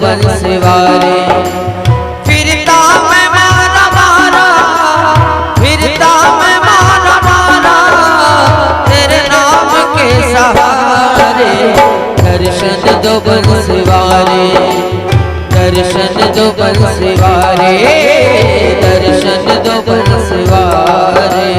बंसवारे। फिरता मैं मारा मारा, फिरता मैं मारा मारा, तेरे नाम के सहारे। दर्शन दो बंसवारे, दर्शन दो बंसवारे, दर्शन दो बंसवारे।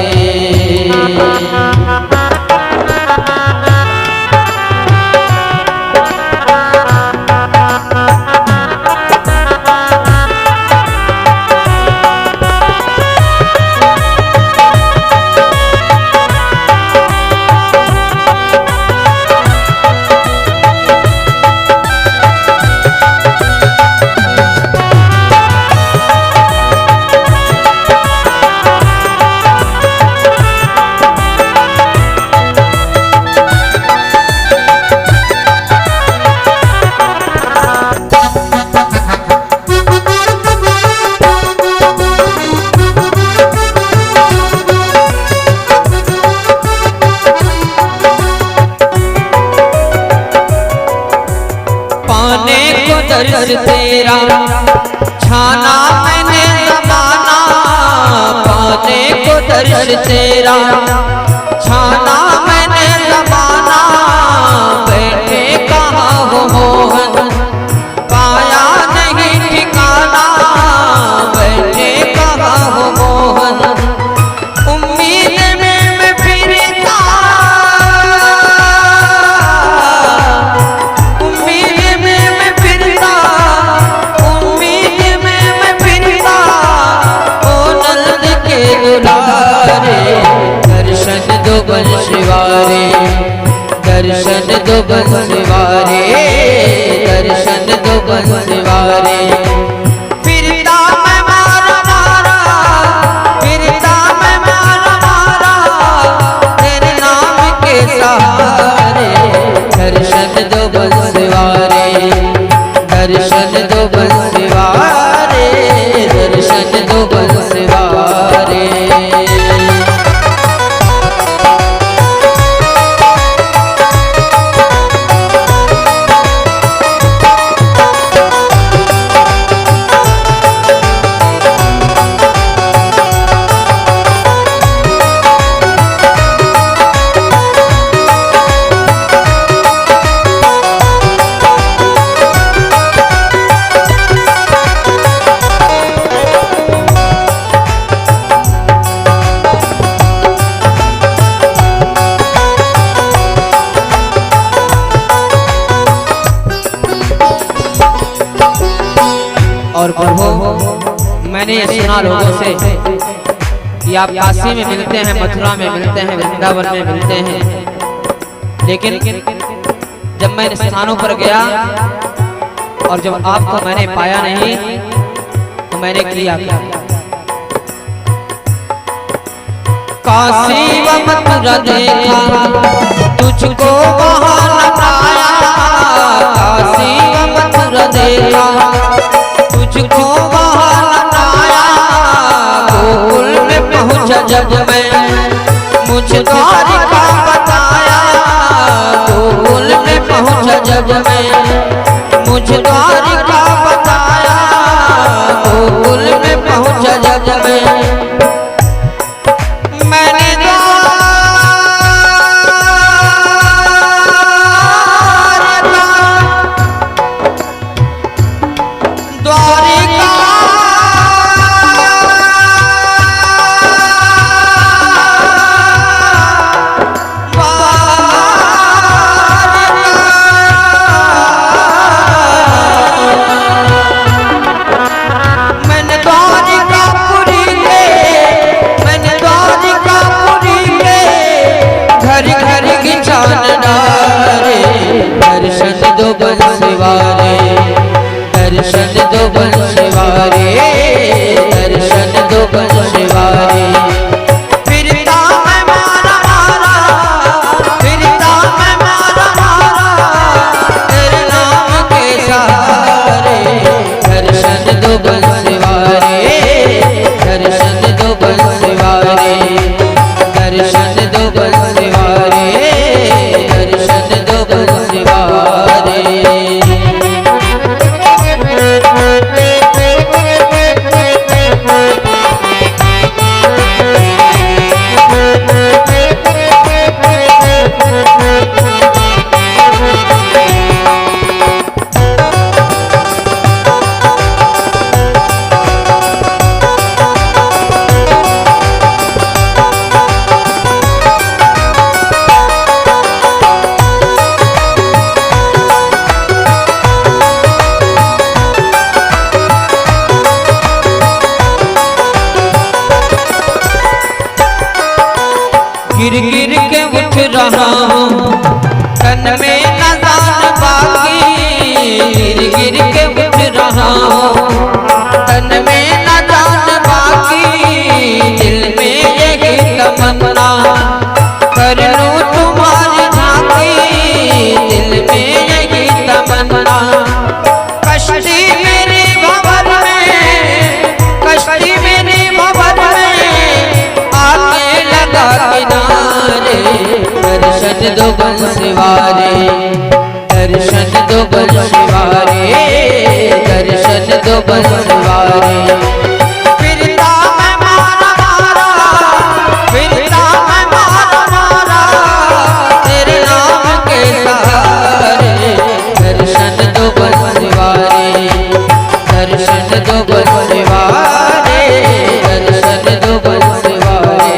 दर्श तेरा छाना मैंने ज़माना, पाने को दर्श तेरा छाना मैंने ज़माना। बैठे कहाँ हो मोहन पाया नहीं ठिकाना, बैठे कहाँ हो मोहन उम्मीद में मैं फिरता, उम्मीद में मैं फिरता, उम्मीद में मैं फिरता, ओ नंद के दुलारे। दर्शन दो बंसवारे, दर्शन दो बंसवारे, दर्शन दो बंसवारे। फिरता मैं मारा मारा, फिरता मैं मारा मारा, तेरे नाम के सहारे। दर्शन दो बंसवारे, दर्शन दो बंसवारे, दर्शन दो बंसवारे। और प्रभु मैंने ये सुना लोगों से कि आप काशी में मिलते हैं, मथुरा में मिलते हैं, वृंदावन में मिलते हैं, लेकिन जब मैं इन स्थानों पर गया और जब आपको मैंने पाया नहीं तो मैंने किया क्या? काशी व मथुरा देखा तुझको वहाँ न पाया, काशी व मथुरा देखा तुझको वहाँ न आया। गोकुल में पहुँचा जब मैं मुझे द्वारिका बताया, गोकुल में पहुँचा जब मैं मुझे द्वारिका बताया, गोकुल में पहुँचा जब मैंने दर्शन दो बंसवारे, दर्शन दो बंसवारे, दर्शन दो बंसवारे। फिरता मैं मारा मारा, फिरता मैं मारा मारा, तेरे नाम के सहारे। दर्शन दो बंसवारे, दर्शन दो बंसवारे, दर्शन दो बंसवारे, दर्शन दो बंसवारे। कश्ती मेरे भवन में, कश्ती मेरे भवन में आके लगा किनारे। दर्शन दो बंसीवारे, दर्शन दो बंसीवारे, दर्शन दो बंसीवारे। फिरता मैं मारा मारा, फिरता मैं मारा मारा, तेरे नाम के सहारे। दर्शन दो बंसीवारे, दर्शन दो बंसीवारे, दर्शन दो बंसीवारे।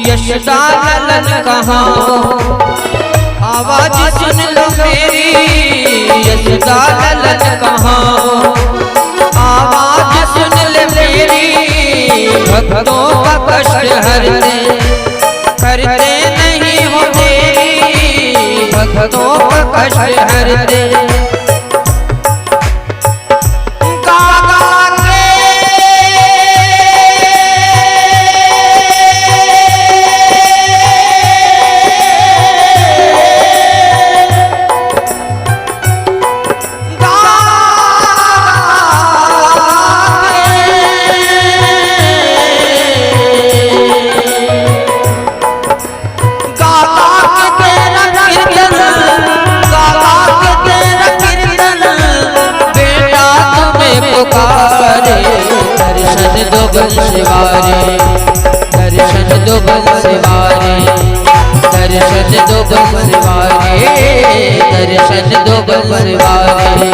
यशोदा ललन कहाँ, आवाज सुन लो मेरी। यशोदा ललन कहाँ, आवाज सुन ले मेरी। भक्तों का कष्ट हरते, करते नहीं हो देरी। भक्तों का कष्ट हरते, दर्शन दो बंसीवारे, दर्शन दो बंसीवारे, दर्शन दो बंसीवारे, दर्शन दो बंसीवारे।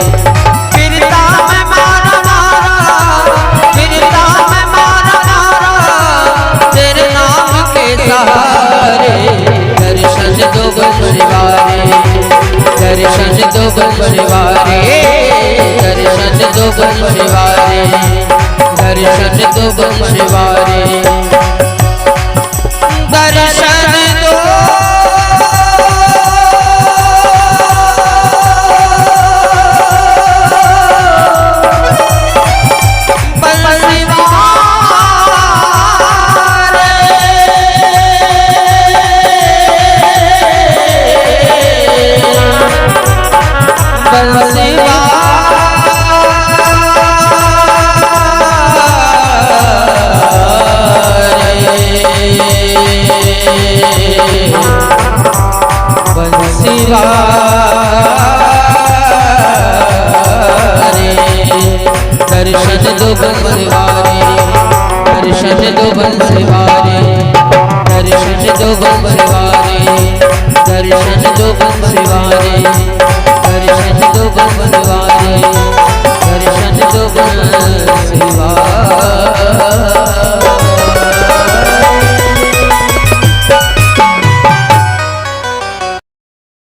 फिरता मैं मारा मारा, फिरता मैं मारा मारा, तेरे नाम के सहारे। दर्शन दो बंसीवारे, दर्शन दो बंसीवारे, दर्शन दो बंसीवारे, दर्शन दो बंसीवारे।